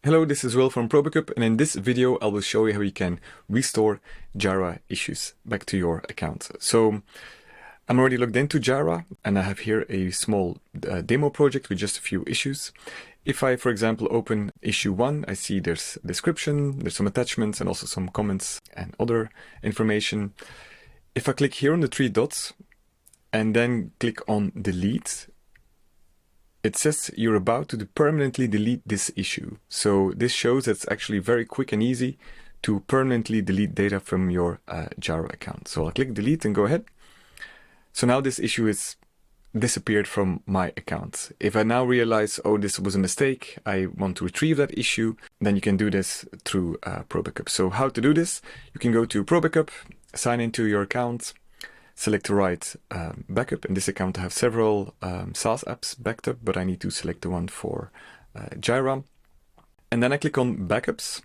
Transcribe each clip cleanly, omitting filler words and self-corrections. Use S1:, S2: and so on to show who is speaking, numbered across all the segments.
S1: Hello, this is Will from ProBackup, and in this video I will show you how you can restore Jira issues back to your account. So I'm already logged into Jira and I have here a small demo project with just a few issues. If I, for example, open issue 1, I see there's a description, there's some attachments and also some comments and other information. If I click here on the three dots and then click on delete, it says you're about to permanently delete this issue. So this shows that it's actually very quick and easy to permanently delete data from your Jira account. So I'll click delete and go ahead. So now this issue is disappeared from my account. If I now realize, oh, this was a mistake, I want to retrieve that issue, then you can do this through ProBackup. So how to do this? You can go to ProBackup, sign into your account, select the right backup. In this account I have several SaaS apps backed up, but I need to select the one for Jira. And then I click on backups.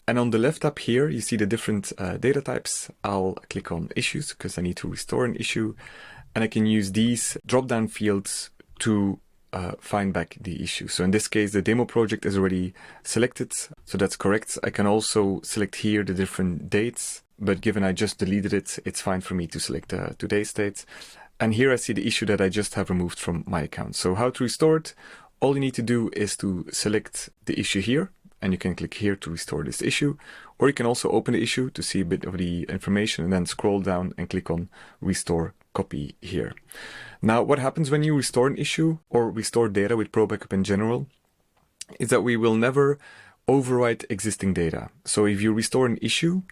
S1: And on the left tab here, you see the different data types. I'll click on issues because I need to restore an issue. And I can use these drop-down fields to find back the issue. So in this case, the demo project is already selected. So that's correct. I can also select here the different dates. But given I just deleted it, it's fine for me to select today's date. And here I see the issue that I just have removed from my account. So how to restore it? All you need to do is to select the issue here, and you can click here to restore this issue. Or you can also open the issue to see a bit of the information and then scroll down and click on restore copy here. Now, what happens when you restore an issue or restore data with ProBackup in general is that we will never overwrite existing data. So if you restore an issue,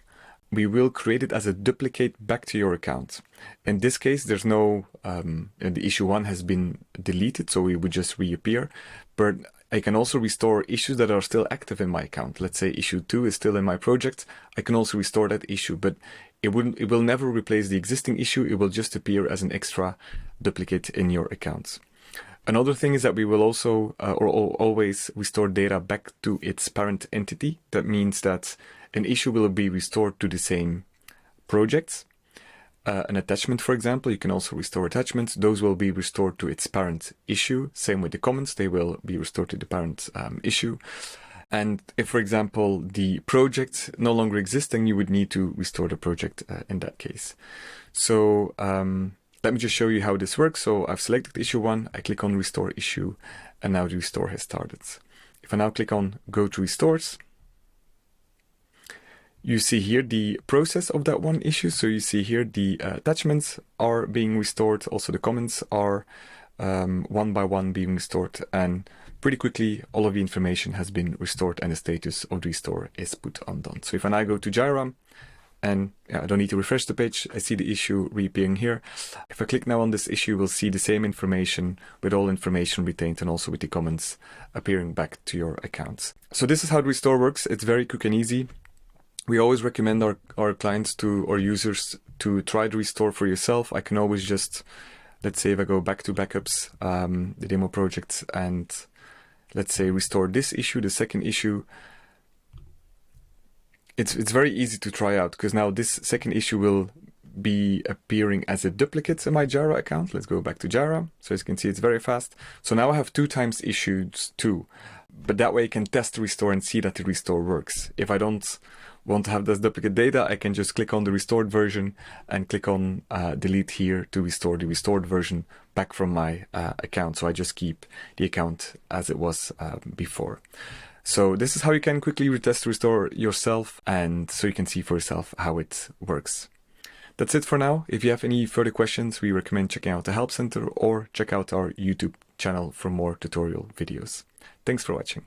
S1: we will create it as a duplicate back to your account. In this case, there's no, the issue 1 has been deleted, so we would just reappear. But I can also restore issues that are still active in my account. Let's say issue 2 is still in my project. I can also restore that issue, but it will never replace the existing issue. It will just appear as an extra duplicate in your account. Another thing is that we will also always restore data back to its parent entity. That means that an issue will be restored to the same project. An attachment, for example, you can also restore attachments. Those will be restored to its parent issue. Same with the comments, they will be restored to the parent issue. And if, for example, the project no longer exists, then you would need to restore the project in that case. So let me just show you how this works. So I've selected issue 1, I click on restore issue, and now the restore has started. If I now click on go to restores, you see here the process of that one issue. So you see here the attachments are being restored. Also the comments are one by one being restored. And pretty quickly, all of the information has been restored and the status of the restore is put on done. So if I now go to Jira, and I don't need to refresh the page, I see the issue reappearing here. If I click now on this issue, we'll see the same information with all information retained and also with the comments appearing back to your accounts. So this is how the restore works. It's very quick and easy. We always recommend our clients or users to try to restore for yourself. I can always just, let's say if I go back to backups, the demo project, and let's say restore this issue, the second issue, it's very easy to try out because now this second issue will be appearing as a duplicate in my Jira account. Let's go back to Jira. So as you can see, it's very fast. So now I have 2 times issues 2, but that way I can test the restore and see that the restore works. If I don't want to have this duplicate data, I can just click on the restored version and click on delete here to restore the restored version back from my account. So I just keep the account as it was before. So this is how you can quickly retest restore yourself, and so you can see for yourself how it works. That's it for now. If you have any further questions, we recommend checking out the Help Center or check out our YouTube channel for more tutorial videos. Thanks for watching.